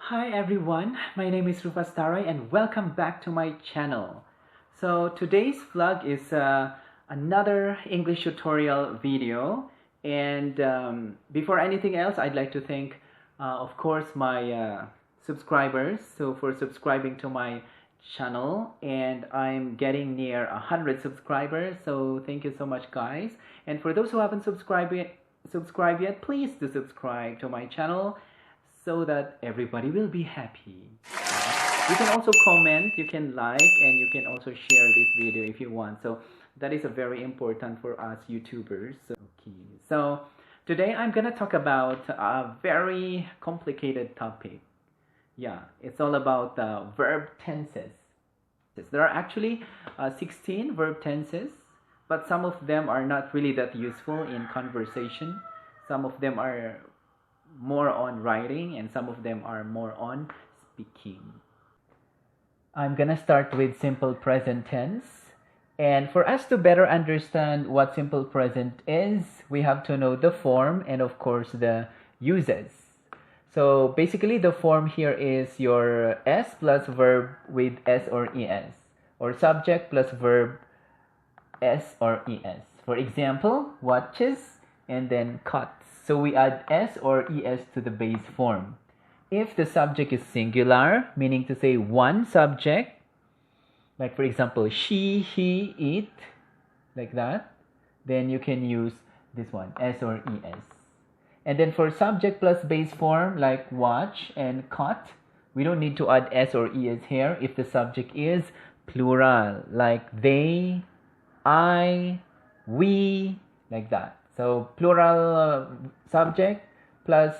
Hi everyone, my name is Ruffaz and welcome back to my channel. So today's vlog is another English tutorial video, and before anything else I'd like to thank of course my subscribers for subscribing to my channel, and I'm getting near 100 subscribers, so thank you so much guys. And for those who haven't subscribed yet, please do subscribe to my channel so that everybody will be happy. You can also comment, you can like, and you can also share this video if you want. So that is a very important for us YouTubers. So today I'm gonna talk about a very complicated topic. Yeah, it's all about verb tenses. There are actually 16 verb tenses, but some of them are not really that useful in conversation. Some of them are more on writing and some of them are more on speaking. I'm gonna start with simple present tense, and for us to better understand what simple present is, we have to know the form and of course the uses. So basically the form here is your S plus verb with S or ES, or subject plus verb S or ES. For example, watches and then cuts. So we add S or ES to the base form. If the subject is singular, meaning to say one subject, like for example, she, he, it, like that, then you can use this one, S or ES. And then for subject plus base form, like watch and cut, we don't need to add S or ES here if the subject is plural, like they, I, we, like that. So plural subject plus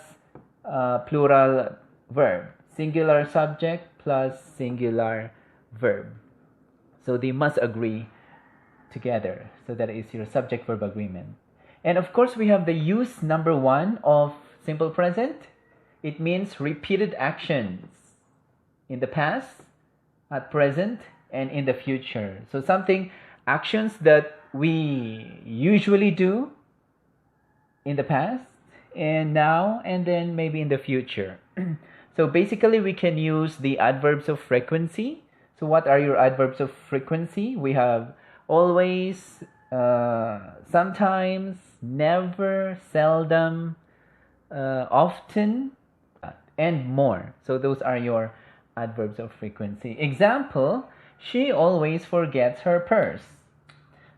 plural verb. Singular subject plus singular verb. So they must agree together. So that is your subject-verb agreement. And of course, we have the use number 1 of simple present. It means repeated actions in the past, at present, and in the future. So actions that we usually do in the past and now and then maybe in the future. So basically we can use the adverbs of frequency. So what are your adverbs of frequency? We have always, sometimes, never, seldom, often, and more. So those are your adverbs of frequency. Example, she always forgets her purse.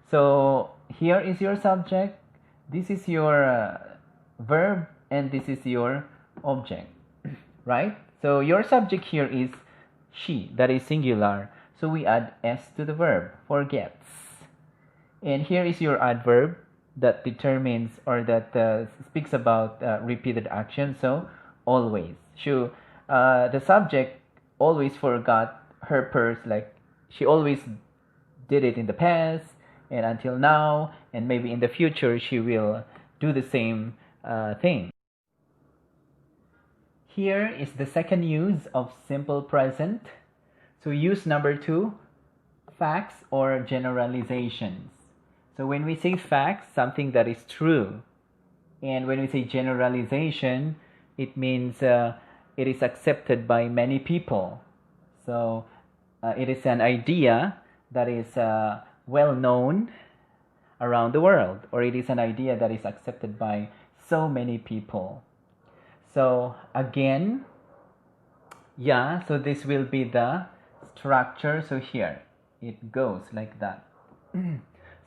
So here is your subject, this is your verb, and this is your object, right? So your subject here is she, that is singular. So we add S to the verb, forgets. And here is your adverb that determines or that speaks about repeated action. So always. The subject always forgot her purse, like she always did it in the past and until now, and maybe in the future she will do the same thing. Here is the second use of simple present. So use number 2, facts or generalizations. So when we say facts, something that is true. And when we say generalization, it means it is accepted by many people. So it is an idea that is well known around the world, or it is an idea that is accepted by so many people. So again, yeah, so this will be the structure. So here it goes like that.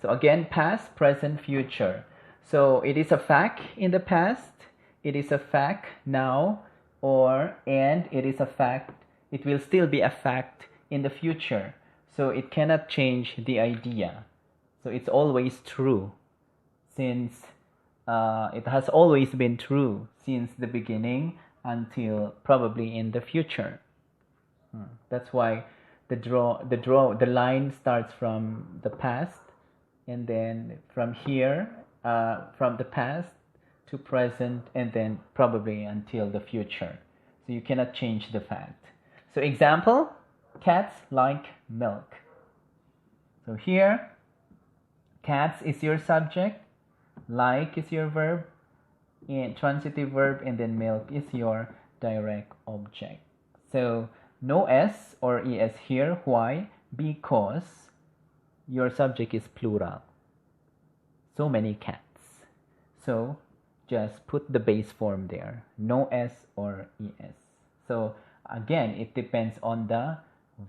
So again, past, present, future. So it is a fact in the past, it is a fact now, and it is a fact, it will still be a fact in the future. So it cannot change the idea. So it's always true, since it has always been true since the beginning until probably in the future. That's why the line starts from the past, and then from here, from the past to present, and then probably until the future. So you cannot change the fact. So example, cats like milk. So here, cats is your subject, like is your verb, and transitive verb, and then milk is your direct object. So no S or ES here. Why? Because your subject is plural. So many cats. So just put the base form there. No S or ES. So again, it depends on the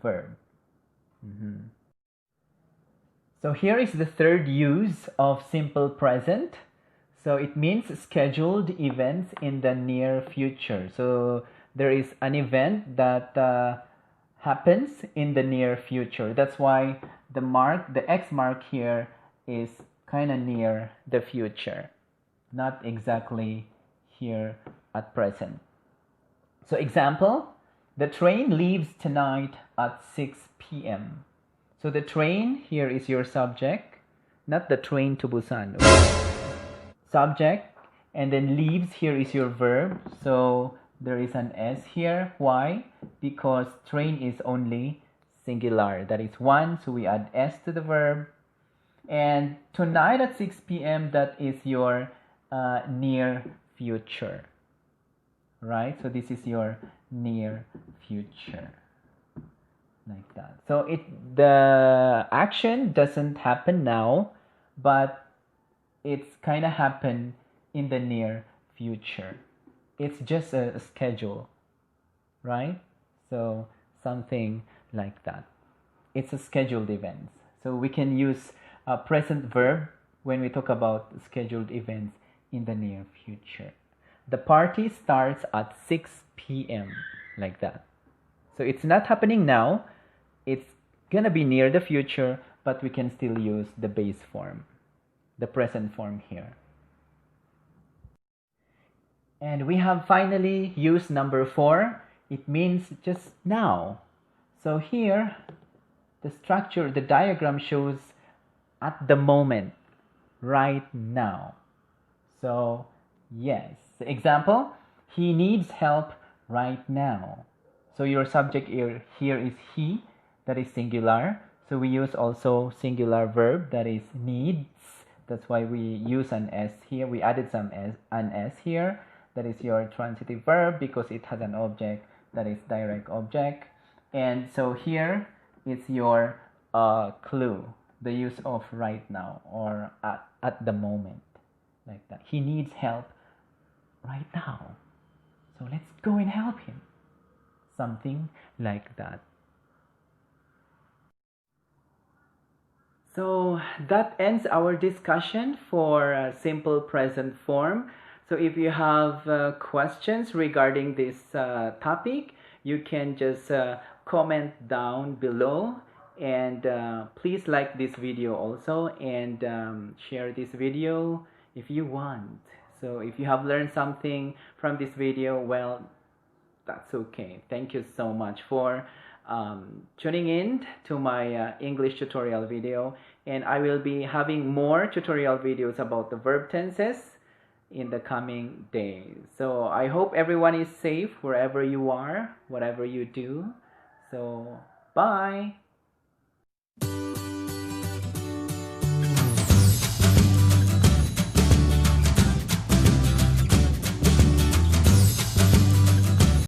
verb. So here is the third use of simple present. So it means scheduled events in the near future. So there is an event that happens in the near future. That's why the X mark here is kind of near the future, not exactly here at present. So example, the train leaves tonight at 6 p.m. So the train here is your subject, not the train to Busan. Subject, and then leaves here is your verb. So there is an S here. Why? Because train is only singular. That is one, so we add S to the verb. And tonight at 6 p.m., that is your near future. Right? So this is your near future. Like that. So the action doesn't happen now, but it's kind of happen in the near future. It's just a schedule, right? So something like that. It's a scheduled event. So we can use a present verb when we talk about scheduled events in the near future. The party starts at 6 p.m. like that. So it's not happening now. It's gonna be near the future, but we can still use the base form, the present form here. And we have finally used number 4. It means just now. So here, the structure, the diagram shows at the moment, right now. So yes, example, he needs help right now. So your subject here is he, that is singular. So we use also singular verb, that is needs. That's why we use an S here. We added an S here. That is your transitive verb because it has an object that is direct object. And so here is your clue, the use of right now or at the moment, like that. He needs help right now. So let's go and help him. Something like that. So that ends our discussion for simple present form. So if you have questions regarding this topic, you can just comment down below, and please like this video also, and share this video if you want. So if you have learned something from this video, well, that's okay. Thank you so much for tuning in to my English tutorial video, and I will be having more tutorial videos about the verb tenses in the coming days. So I hope everyone is safe wherever you are, whatever you do. So bye.